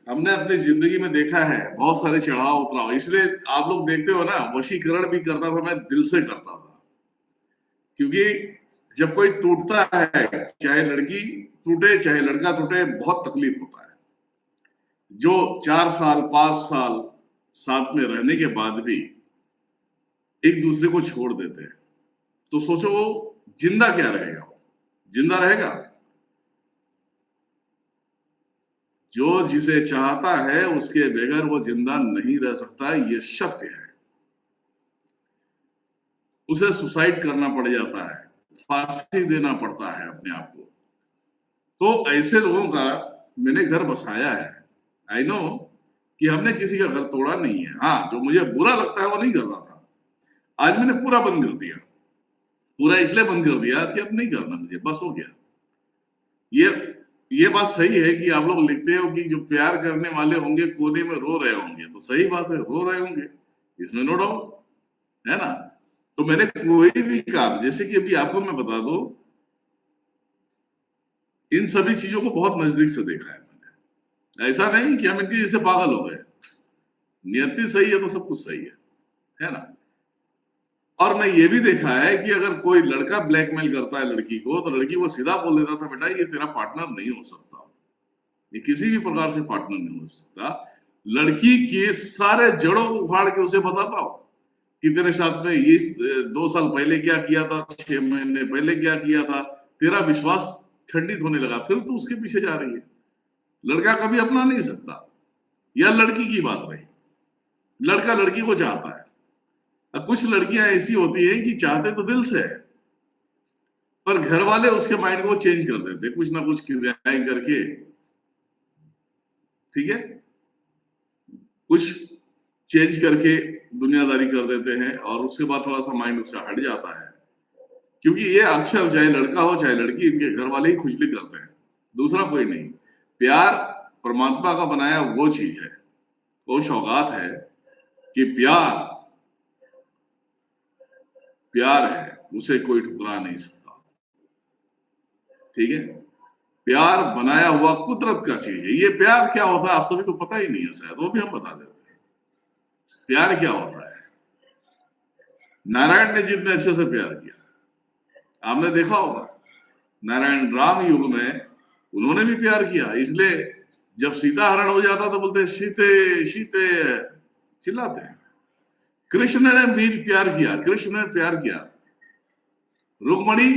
हमने अपनी जिंदगी में देखा है बहुत सारे चढ़ाव उतराव, इसलिए आप लोग देखते हो ना, वशीकरण भी करता था मैं, दिल से करता था। क्योंकि जब कोई टूटता है, चाहे लड़की टूटे चाहे लड़का टूटे, बहुत तकलीफ होता है। जो 4 साल 5 साल साथ में रहने के बाद भी एक दूसरे को छोड़ देते हैं, तो सोचो वो जिंदा क्या रहेगा, वो जिंदा रहेगा? जो जिसे चाहता है उसके बगैर वो जिंदा नहीं रह सकता, ये सत्य है। उसे सुसाइड करना पड़ जाता है, फांसी देना पड़ता है अपने आप को। तो ऐसे लोगों का मैंने घर बसाया है। आई नो कि हमने किसी का घर तोड़ा नहीं है। हाँ, जो मुझे बुरा लगता है वो नहीं कर रहा था। आज मैंने पूरा बंद कर दिया। पूरा इसलिए बंद कर दिया कि अब नहीं करना मुझे, बस हो गया। ये ये बात सही है कि आप लोग लिखते हो कि जो प्यार करने वाले होंगे कोने में रो रहे होंगे, तो सही बात है, रो रहे होंगे, इसमें नो डाउट है ना। तो मैंने कोई भी काम, जैसे कि अभी आपको मैं बता दूं, इन सभी चीजों को बहुत नजदीक से देखा है मैंने। ऐसा नहीं कि हम इनकी जैसे पागल हो गए। नियति सही है तो सब कुछ सही है ना। और मैं ये भी देखा है कि अगर कोई लड़का ब्लैकमेल करता है लड़की को, तो लड़की को सीधा बोल देता था, बेटा ये तेरा पार्टनर नहीं हो सकता, ये किसी भी प्रकार से पार्टनर नहीं हो सकता। लड़की के सारे जड़ों को उखाड़ के उसे बताता हो कि तेरे साथ में ये 2 साल पहले क्या किया था, 6 महीने पहले क्या किया था। तेरा विश्वास खंडित होने लगा, फिर तू उसके पीछे जा रही है। लड़का कभी अपना नहीं सकता, या लड़की की बात रही, लड़का लड़की को चाहता है। अब कुछ लड़कियां ऐसी होती हैं कि चाहते तो दिल से है, पर घर वाले उसके माइंड को चेंज कर देते कुछ ना कुछ क्रियाएं करके। ठीक है, कुछ चेंज करके दुनियादारी कर देते हैं, और उसके बाद थोड़ा सा माइंड उससे हट जाता है। क्योंकि ये अक्सर चाहे लड़का हो चाहे लड़की, इनके घर वाले ही खुजली करते हैं, दूसरा कोई नहीं। प्यार परमात्मा का बनाया वो चीज है, वो सौगात है कि प्यार प्यार है, उसे कोई ठुकरा नहीं सकता। ठीक है, प्यार बनाया हुआ कुदरत का चीज है। ये प्यार क्या होता है आप सभी को पता ही नहीं है शायद, वो भी हम बता देते हैं। प्यार क्या होता है? नारायण ने जितने अच्छे से प्यार किया आपने देखा होगा, नारायण राम युग में उन्होंने भी प्यार किया। इसलिए जब सीता हरण हो जाता तो बोलते सीते सीते, चिल्लाते हैं। कृष्ण ने भी प्यार किया, कृष्ण ने प्यार किया। रुक्मणी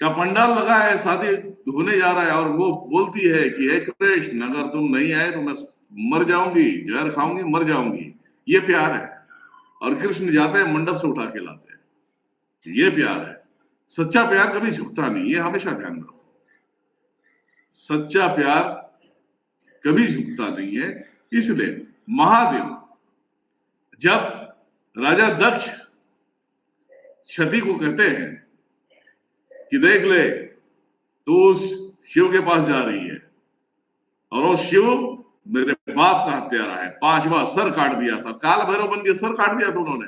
का पंडाल लगा है, शादी होने जा रहा है, और वो बोलती है कि हे कृष्ण, अगर तुम नहीं आए तो मैं मर जाऊंगी, जहर खाऊंगी, मर जाऊंगी। ये प्यार है। और कृष्ण जाते हैं, मंडप से उठा के लाते हैं। ये प्यार है। सच्चा प्यार कभी झुकता नहीं, ये हमेशा ध्यान रखो। सच्चा प्यार कभी झुकता नहीं है। इसलिए महादेव जब राजा दक्ष क्षति को कहते हैं कि देख ले, तू उस शिव के पास जा रही है, और वो शिव मेरे बाप का हत्यारा है, 5वां सर काट दिया था, काल भैरव बन के सर काट दिया था उन्होंने,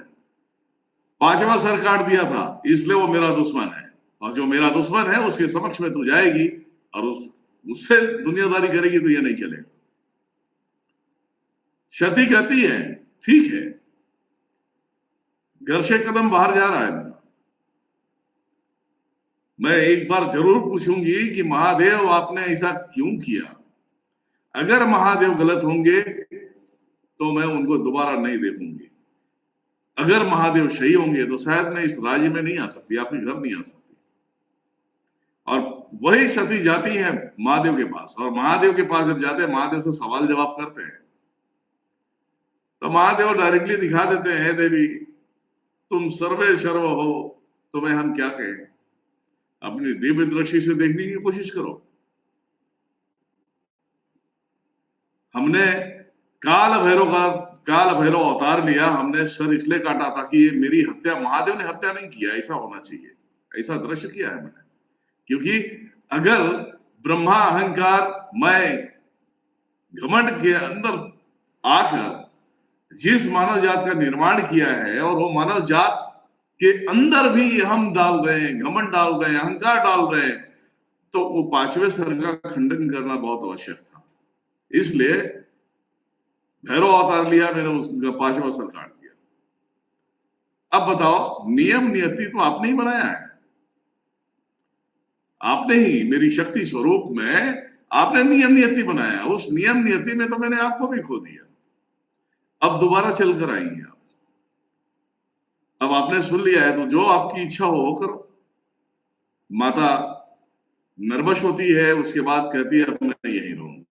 5वां सर काट दिया था, इसलिए वो मेरा दुश्मन है। और जो मेरा दुश्मन है उसके समक्ष में तू जाएगी और उससे दुनियादारी करेगी, तो ये नहीं चलेगा। क्षति कहती है ठीक है, घर से कदम बाहर जा रहा है मेरा, मैं एक बार जरूर पूछूंगी कि महादेव आपने ऐसा क्यों किया। अगर महादेव गलत होंगे तो मैं उनको दोबारा नहीं देखूंगी। अगर महादेव सही होंगे तो शायद मैं इस राज्य में नहीं आ सकती, आपके घर नहीं आ सकती। और वही सती जाती है महादेव के पास, और महादेव के पास जब जाते हैं, महादेव से सवाल जवाब करते हैं, तो महादेव डायरेक्टली दिखा देते हैं, देवी तुम सर्वे सर्व हो, तुम्हें हम क्या कहें, अपनी दिव्य दृष्टि से देखने की कोशिश करो। हमने काल भैरव अवतार लिया, हमने सर इसलिए काटा था कि ये मेरी हत्या, महादेव ने हत्या नहीं किया, ऐसा होना चाहिए, ऐसा दृश्य किया है मैंने। क्योंकि अगर ब्रह्मा अहंकार मैं घमंड के अंदर आकर जिस मानव जात का निर्माण किया है, और वो मानव जात के अंदर भी हम डाल रहे हैं, घमंड डाल रहे हैं, अहंकार डाल रहे हैं, तो वो 5वें स्वर का खंडन करना बहुत आवश्यक था। इसलिए भैरव अवतार लिया, मैंने उसका 5वां सर काट दिया। अब बताओ, नियम नियति तो आपने ही बनाया है, आपने ही मेरी शक्ति स्वरूप में आपने नियम नियति बनाया। उस नियम नियति में तो मैंने आपको भी खो दिया। अब दोबारा चल कर आएंगे आप। अब आपने सुन लिया है तो जो आपकी इच्छा हो वो करो। माता नर्वस होती है, उसके बाद कहती है अब मैं यहीं रहूंगी।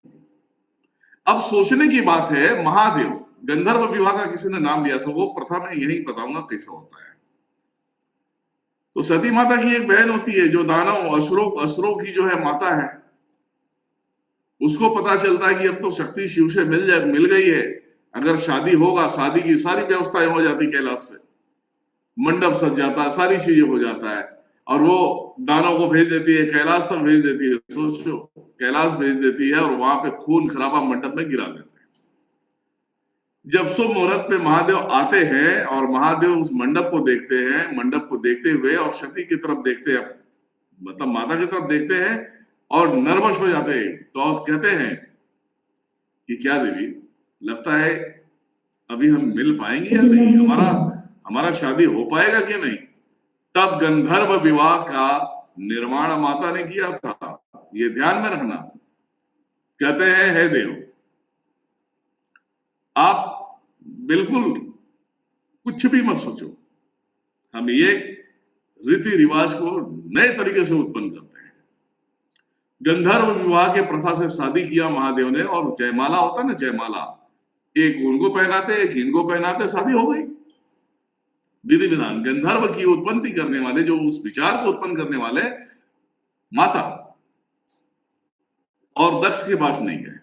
अब सोचने की बात है, महादेव गंधर्व विवाह का किसी ने नाम लिया था, वो प्रथा मैं यही बताऊंगा कैसा होता है। तो सती माता की एक बहन होती है जो दानव असुरों की जो है माता है। उसको पता चलता है कि अब तो शक्ति शिव से मिल गई है, अगर शादी होगा, शादी की सारी व्यवस्थाएं हो जाती कैलाश पे, मंडप सज जाता है, सारी चीजें हो जाता है, और वो दानव को भेज देती है, कैलाश तक भेज देती है। सोचो, कैलाश भेज देती है और वहां पे खून खराबा मंडप में गिरा देते हैं। जब शुभ मुहूर्त पे महादेव आते हैं और महादेव उस मंडप को देखते हैं, मंडप को देखते हुए और शक्ति की तरफ देखते हैं, मतलब माता की तरफ देखते हैं और नर्वस हो जाते हैं। तो आप कहते हैं कि क्या देवी, लगता है अभी हम मिल पाएंगे या नहीं, हमारा शादी हो पाएगा कि नहीं। तब गंधर्व विवाह का निर्माण माता ने किया था, ये ध्यान में रखना। कहते हैं हे देव, आप बिल्कुल कुछ भी मत सोचो, हम ये रीति रिवाज को नए तरीके से उत्पन्न करते हैं। गंधर्व विवाह के प्रथा से शादी किया महादेव ने, और जयमाला होता है ना, जयमाला, एक उनको पहनाते एक इनको पहनाते, शादी हो गई। विधि विधान, गंधर्व की उत्पत्ति करने वाले, जो उस विचार को उत्पन्न करने वाले माता, और दक्ष के पास नहीं गए।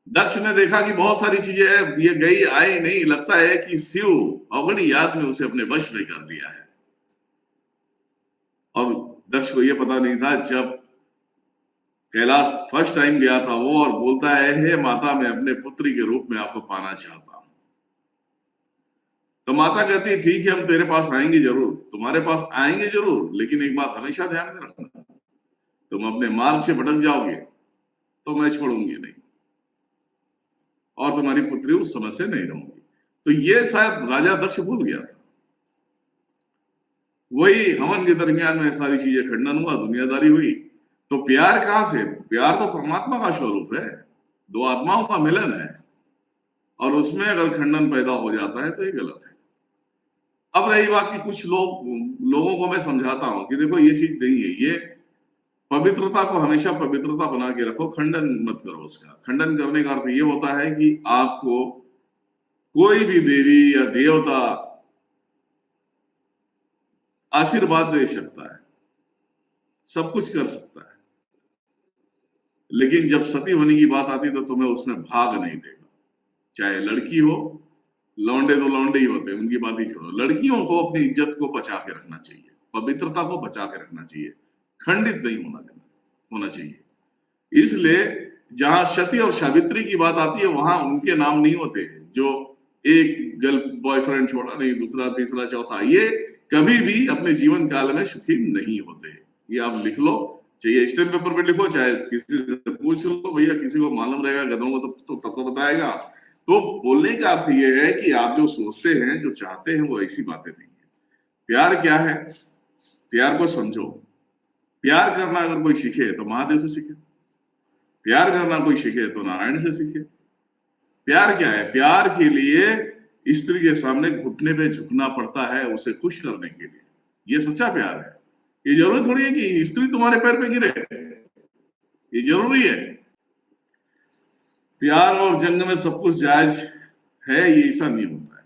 दक्ष ने देखा कि बहुत सारी चीजें ये गई आई नहीं, लगता है कि शिव अवगढ़ी याद में उसे अपने वश में कर लिया है। और दक्ष को यह पता नहीं था, जब कैलाश फर्स्ट टाइम गया था वो, और बोलता है हे माता, मैं अपने पुत्री के रूप में आपको पाना चाहता हूं। तो माता कहती है ठीक है, हम तेरे पास आएंगे जरूर, तुम्हारे पास आएंगे जरूर, लेकिन एक बात हमेशा ध्यान में रखना, तुम अपने मार्ग से भटक जाओगे तो मैं छोड़ूंगी नहीं, और तुम्हारी पुत्री उस समय से नहीं रहूंगी। तो ये शायद राजा दक्ष भूल गया था। वही हवन के दरमियान में सारी चीजें खंडन हुआ, दुनियादारी हुई। तो प्यार कहां से? प्यार तो परमात्मा का स्वरूप है, दो आत्माओं का मिलन है, और उसमें अगर खंडन पैदा हो जाता है तो ये गलत है। अब रही बात कि कुछ लोगों को मैं समझाता हूं कि देखो ये चीज नहीं है, ये पवित्रता को हमेशा पवित्रता बना के रखो, खंडन मत करो उसका। खंडन करने का अर्थ ये होता है कि आपको कोई भी देवी या देवता आशीर्वाद दे सकता है, सब कुछ कर सकता है, लेकिन जब सती होने की बात आती तो तुम्हें उसमें भाग नहीं देगा। चाहे लड़की हो, लौंडे तो लौंडे ही होते हैं, उनकी बात ही छोड़ो। लड़कियों को अपनी इज्जत को बचा के रखना चाहिए, पवित्रता को बचा के रखना चाहिए, खंडित नहीं होना चाहिए। इसलिए जहां सती और सावित्री की बात आती है वहां उनके नाम नहीं होते, जो एक गर्ल बॉयफ्रेंड छोड़ा नहीं, दूसरा तीसरा चौथा, ये कभी भी अपने जीवन काल में सुखी नहीं होते। ये आप लिख लो, चाहे स्टैम्प पेपर पे लिखो, चाहे किसी से पूछ लो, भैया किसी को मालूम रहेगा, गधों को तो तब तो बताएगा। तो बोलने का अर्थ ये है कि आप जो सोचते हैं, जो चाहते हैं, वो ऐसी बातें नहीं है। प्यार क्या है? प्यार को समझो। प्यार करना अगर कोई सीखे तो महादेव से सीखे, प्यार करना कोई सीखे तो नारायण से सीखे। प्यार क्या है? प्यार के लिए स्त्री के सामने घुटने पे झुकना पड़ता है उसे खुश करने के लिए, ये सच्चा प्यार है। ये जरूरी थोड़ी है कि स्त्री तुम्हारे पैर पे गिरे, ये जरूरी है। प्यार और जंग में सब कुछ जायज है, ये ऐसा नहीं होता है।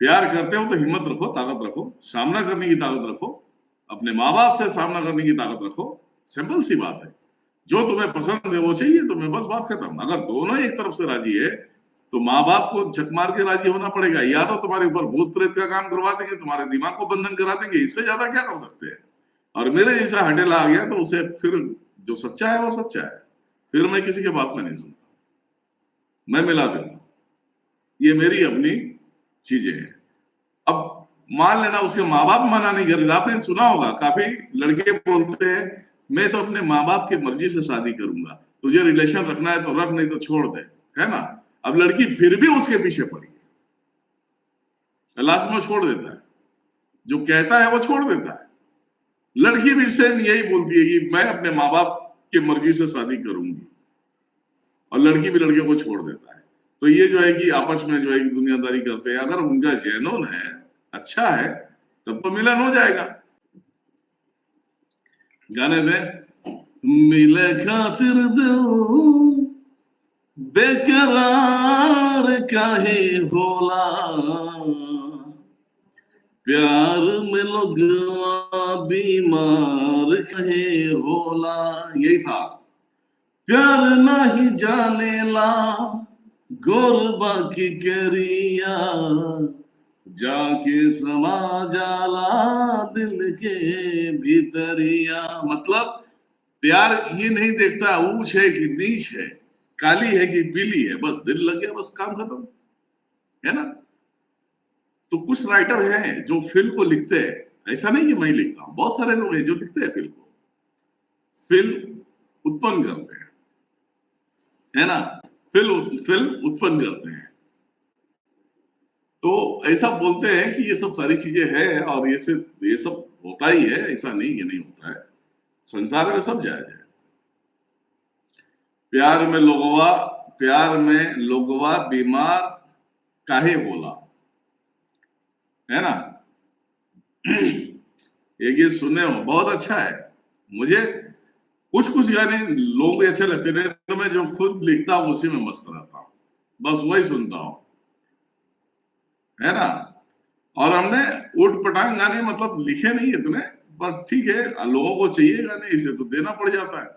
प्यार करते हो तो हिम्मत रखो, ताकत रखो, सामना करने की ताकत रखो, अपने माँ बाप से सामना करने की ताकत रखो। सिंपल सी बात है, जो तुम्हें पसंद है वो चाहिए तुम्हें, बस बात खत्म। अगर दोनों एक तरफ से राजी है तो माँ बाप को झक मार के राजी होना पड़ेगा, या तो तुम्हारे ऊपर भूत प्रेत का काम करवा देंगे, तुम्हारे दिमाग को बंधन करा देंगे, इससे ज्यादा क्या कर सकते हैं। और मेरे जैसा हटेला आ गया तो उसे फिर जो सच्चा है वो सच्चा है, फिर मैं किसी के बात में नहीं सुनता, मैं मिला देता हूं, ये मेरी अपनी चीजें हैं। अब मान लेना उसके माँ बाप मना नहीं कर रहे, आपने सुना होगा काफी लड़के बोलते हैं मैं तो अपने माँ बाप की मर्जी से शादी करूंगा, तुझे रिलेशन रखना है तो रख, नहीं तो छोड़ दे, है ना। अब लड़की फिर भी उसके पीछे पड़ी, लास्ट में छोड़ देता है, जो कहता है वो छोड़ देता है। लड़की भी सेम यही बोलती है कि मैं अपने माँ बाप की मर्जी से शादी करूंगी, और लड़की भी लड़के को छोड़ देता है। तो ये जो है कि आपस में जो है कि दुनियादारी करते हैं। अगर उनका जेन्युइन है, अच्छा है, तब तो मिलन हो जाएगा। गाने में मिले खातिर दिल बेकरार काहे होला, प्यार में लोगवा बीमार काहे होला, यही था। प्यार नहीं जानेला गोरबा की करिया, जाके समा जाला दिल के भीतरिया। मतलब प्यार ये नहीं देखता ऊंच है कि नीच है, काली है कि पीली है, बस दिल लग गया, बस काम खत्म, है ना। तो कुछ राइटर हैं जो फिल्म को लिखते हैं, ऐसा नहीं कि मैं लिखता हूं, बहुत सारे लोग हैं जो लिखते हैं फिल्म को, फिल्म उत्पन्न करते हैं, है ना, फिल्म उत्पन्न करते हैं। तो ऐसा बोलते हैं कि ये सब सारी चीजें हैं, और ये सब होता ही है, ऐसा नहीं ये नहीं होता है, संसार में सब जायज है। प्यार में लोगवा बीमार काहे होला, है ना। एक ये सुने हो, बहुत अच्छा है। मुझे कुछ कुछ गाने लोग ऐसे लगते रहे, तो मैं जो खुद लिखता हूँ उसी में मस्त रहता हूँ, बस वही सुनता हूँ, है ना। और हमने उठ पटांग गाने मतलब लिखे नहीं इतने, पर ठीक है, लोगों को चाहिए गाने, इसे तो देना पड़ जाता है।